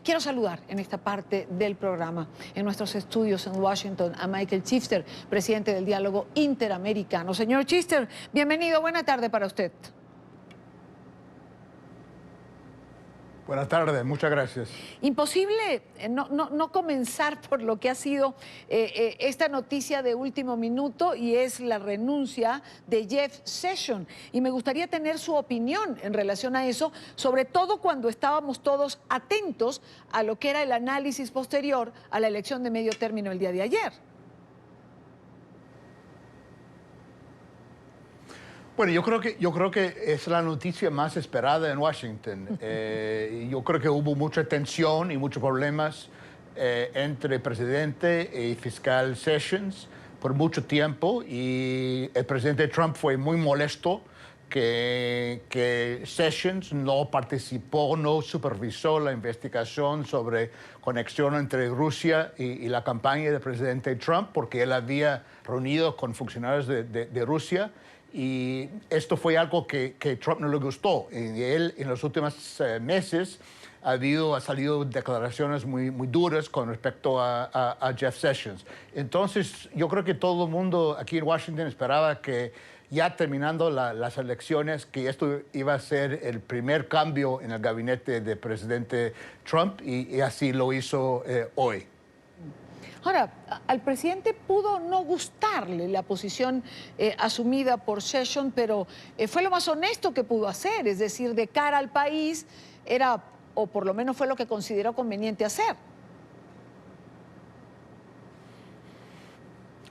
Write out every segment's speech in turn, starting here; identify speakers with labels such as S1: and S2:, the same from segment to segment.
S1: Quiero saludar en esta parte del programa, en nuestros estudios en Washington, a Michael Chifter, presidente del Diálogo Interamericano. Señor Chifter, bienvenido, buena tarde para usted.
S2: Buenas tardes, muchas gracias.
S1: Imposible no comenzar por lo que ha sido esta noticia de último minuto, y es la renuncia de Jeff Sessions. Y me gustaría tener su opinión en relación a eso, sobre todo cuando estábamos todos atentos a lo que era el análisis posterior a la elección de medio término el día de ayer.
S2: Bueno, yo creo que es la noticia más esperada en Washington. Yo creo que hubo mucha tensión y muchos problemas entre el presidente y fiscal Sessions por mucho tiempo, y el presidente Trump fue muy molesto que Sessions no participó, no supervisó la investigación sobre conexión entre Rusia y la campaña del presidente Trump, porque él había reunido con funcionarios de Rusia. Y esto fue algo que Trump no le gustó. Y él, en los últimos meses, ha salido declaraciones muy duras con respecto a Jeff Sessions. Entonces, yo creo que todo el mundo aquí en Washington esperaba que, ya terminando las elecciones, que esto iba a ser el primer cambio en el gabinete del presidente Trump, y así lo hizo hoy.
S1: Ahora, al presidente pudo no gustarle la posición asumida por Sessions, pero fue lo más honesto que pudo hacer, es decir, de cara al país era, o por lo menos fue lo que consideró conveniente hacer.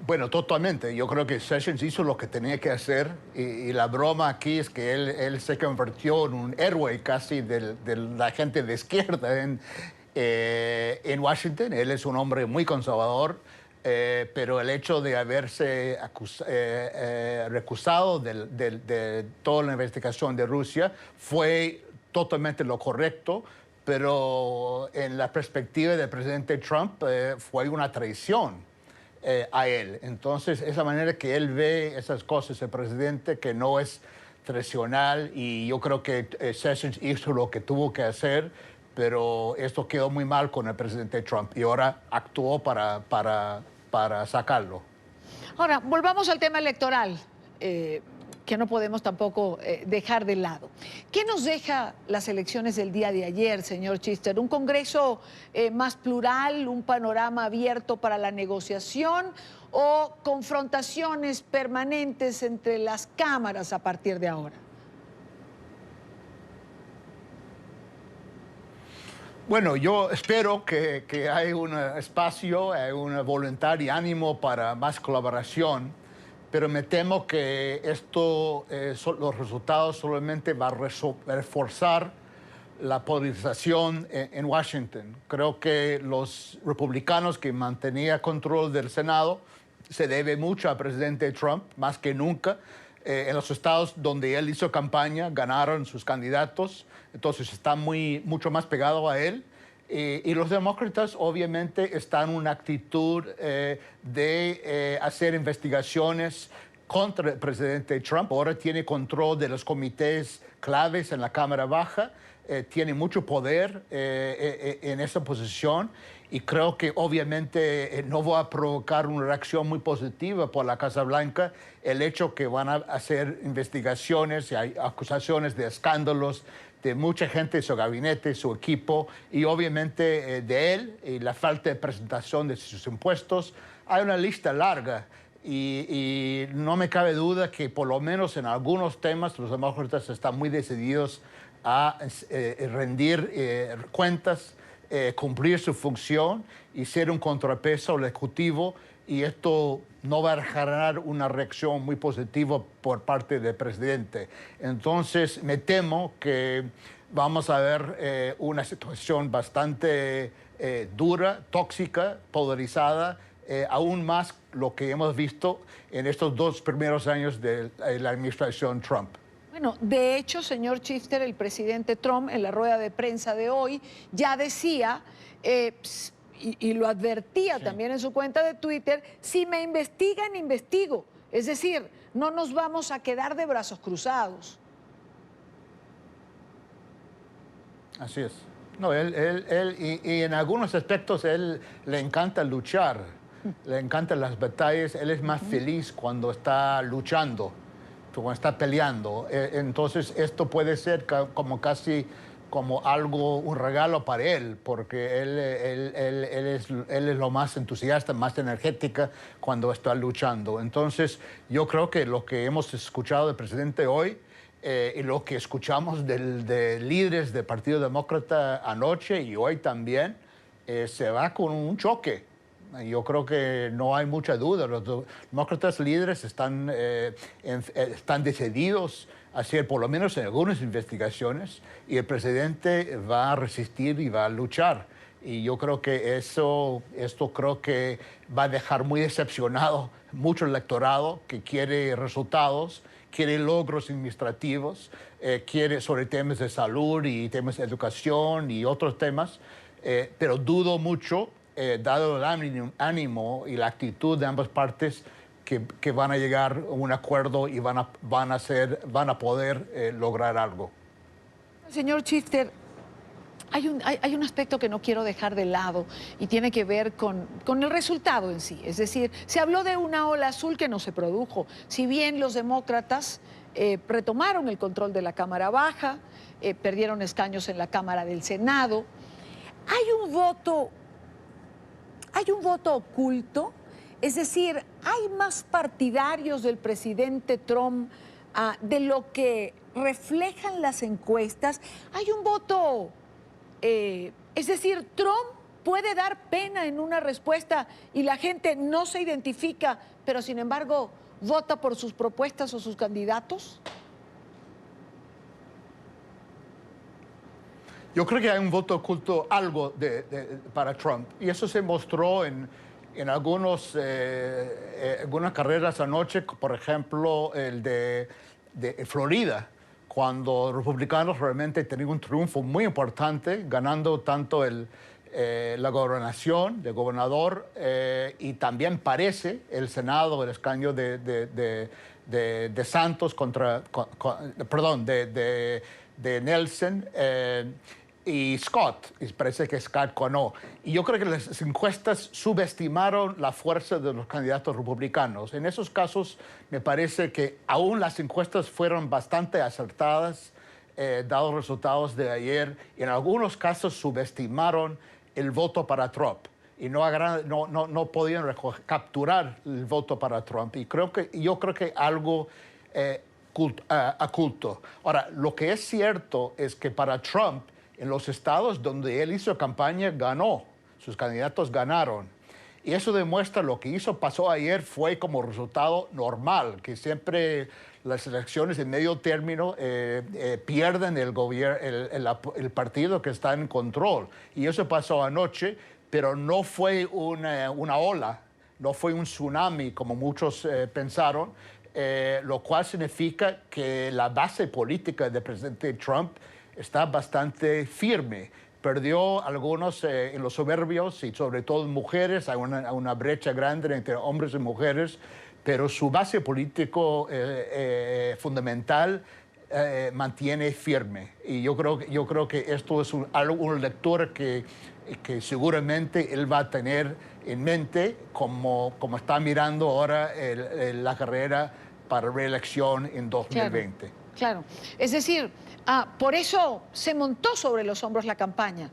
S2: Bueno, totalmente. Yo creo que Sessions hizo lo que tenía que hacer, y la broma aquí es que él se convirtió en un héroe casi de la gente de izquierda en Washington. Él es un hombre muy conservador, pero el hecho de haberse recusado de toda la investigación de Rusia fue totalmente lo correcto, pero en la perspectiva del presidente Trump fue una traición a él. Entonces, esa manera que él ve esas cosas, el presidente, que no es tradicional, y yo creo que Sessions hizo lo que tuvo que hacer, pero esto quedó muy mal con el presidente Trump y ahora actuó para sacarlo.
S1: Ahora, volvamos al tema electoral, que no podemos tampoco dejar de lado. ¿Qué nos deja las elecciones del día de ayer, señor Chifter? ¿Un Congreso más plural, un panorama abierto para la negociación, o confrontaciones permanentes entre las cámaras a partir de ahora?
S2: Bueno, yo espero que haya un espacio, hay una voluntad y ánimo para más colaboración, pero me temo que los resultados solamente van a reforzar la polarización en Washington. Creo que los republicanos, que mantenían control del Senado, se debe mucho al presidente Trump, más que nunca. En los estados donde él hizo campaña, ganaron sus candidatos, entonces está mucho más pegado a él. Y los demócratas obviamente están en una actitud de hacer investigaciones contra el presidente Trump. Ahora tiene control de los comités claves en la Cámara Baja, tiene mucho poder en esa posición, y creo que obviamente no va a provocar una reacción muy positiva por la Casa Blanca el hecho que van a hacer investigaciones y hay acusaciones de escándalos de mucha gente de su gabinete, su equipo, y obviamente de él, y la falta de presentación de sus impuestos. Hay una lista larga, y no me cabe duda que por lo menos en algunos temas los demócratas están muy decididos a rendir cuentas, cumplir su función y ser un contrapeso al Ejecutivo, y esto no va a generar una reacción muy positiva por parte del presidente. Entonces, me temo que vamos a ver una situación bastante dura, tóxica, polarizada, aún más lo que hemos visto en estos 2 primeros años de la administración Trump.
S1: Bueno, de hecho, señor Chifter, el presidente Trump en la rueda de prensa de hoy ya decía, y lo advertía también en su cuenta de Twitter, si me investigan, investigo. Es decir, no nos vamos a quedar de brazos cruzados.
S2: Así es. No, y en algunos aspectos él le encanta luchar, le encantan las batallas, él es más feliz cuando está luchando, cuando está peleando. Entonces esto puede ser como casi como algo, un regalo para él, porque él es lo más entusiasta, más energética cuando está luchando. Entonces yo creo que lo que hemos escuchado del presidente hoy y lo que escuchamos de líderes del Partido Demócrata anoche y hoy también, se va con un choque. Yo creo que no hay mucha duda. Los demócratas líderes están decididos a hacer, por lo menos en algunas investigaciones, y el presidente va a resistir y va a luchar. Y yo creo que esto creo que va a dejar muy decepcionado mucho electorado que quiere resultados, quiere logros administrativos, quiere sobre temas de salud y temas de educación y otros temas, pero dudo mucho, dado el ánimo y la actitud de ambas partes, que van a llegar a un acuerdo y van a poder lograr algo.
S1: Señor Chifter, hay un aspecto que no quiero dejar de lado y tiene que ver con el resultado en sí. Es decir, se habló de una ola azul que no se produjo. Si bien los demócratas retomaron el control de la Cámara Baja, perdieron escaños en la Cámara del Senado, hay un voto oculto. Es decir, hay más partidarios del presidente Trump de lo que reflejan las encuestas. Hay un voto... es decir, Trump puede dar pena en una respuesta y la gente no se identifica, pero sin embargo vota por sus propuestas o sus candidatos.
S2: Yo creo que hay un voto oculto para Trump, y eso se mostró en algunas carreras anoche, por ejemplo, el de Florida, cuando los republicanos realmente tenían un triunfo muy importante, ganando tanto la gobernación de gobernador y también parece el Senado, el escaño de Santos de Nelson y Scott, y parece que Scott ganó. Y yo creo que las encuestas subestimaron la fuerza de los candidatos republicanos. En esos casos me parece que aún las encuestas fueron bastante acertadas, dados los resultados de ayer, y en algunos casos subestimaron el voto para Trump y no podían capturar el voto para Trump. Y yo creo que algo oculto. Ahora, lo que es cierto es que para Trump, en los estados donde él hizo campaña, ganó. Sus candidatos ganaron. Y eso demuestra lo que pasó ayer fue como resultado normal, que siempre las elecciones de medio término pierden el partido que está en control. Y eso pasó anoche, pero no fue una ola, no fue un tsunami como muchos pensaron, lo cual significa que la base política del presidente Trump está bastante firme. Perdió algunos en los suburbios y sobre todo en mujeres. Hay una brecha grande entre hombres y mujeres, pero su base político fundamental mantiene firme. Y yo creo que esto es una lectura que seguramente él va a tener en mente como está mirando ahora la carrera para reelección en 2020.
S1: Claro. Es decir, por eso se montó sobre los hombros la campaña,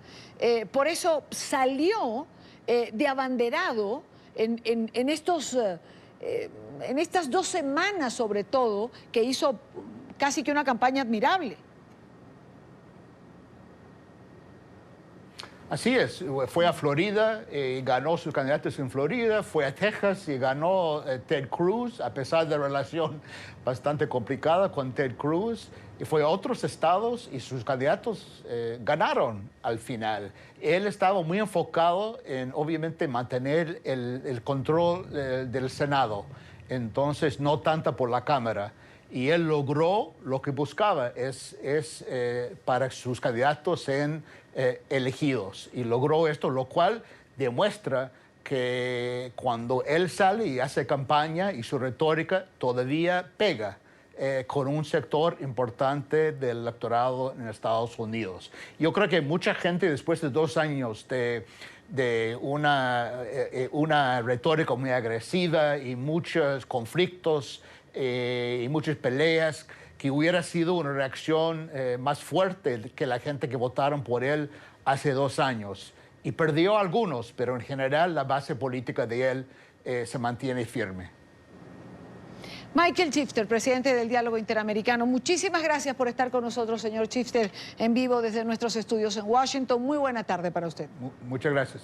S1: por eso salió de abanderado en estas 2 semanas, sobre todo, que hizo casi que una campaña admirable.
S2: Así es, fue a Florida y ganó sus candidatos en Florida, fue a Texas y ganó Ted Cruz, a pesar de la relación bastante complicada con Ted Cruz, y fue a otros estados y sus candidatos ganaron al final. Él estaba muy enfocado en, obviamente, mantener el control del Senado, entonces no tanto por la Cámara. Y él logró lo que buscaba, para sus candidatos sean elegidos. Y logró esto, lo cual demuestra que cuando él sale y hace campaña y su retórica todavía pega. con un sector importante del electorado en Estados Unidos. Yo creo que mucha gente después de 2 años de una retórica muy agresiva y muchos conflictos y muchas peleas, que hubiera sido una reacción más fuerte que la gente que votaron por él hace 2 años. Y perdió algunos, pero en general la base política de él se mantiene firme.
S1: Michael Chifter, presidente del Diálogo Interamericano, muchísimas gracias por estar con nosotros, señor Chifter, en vivo desde nuestros estudios en Washington. Muy buena tarde para usted.
S2: Muchas gracias.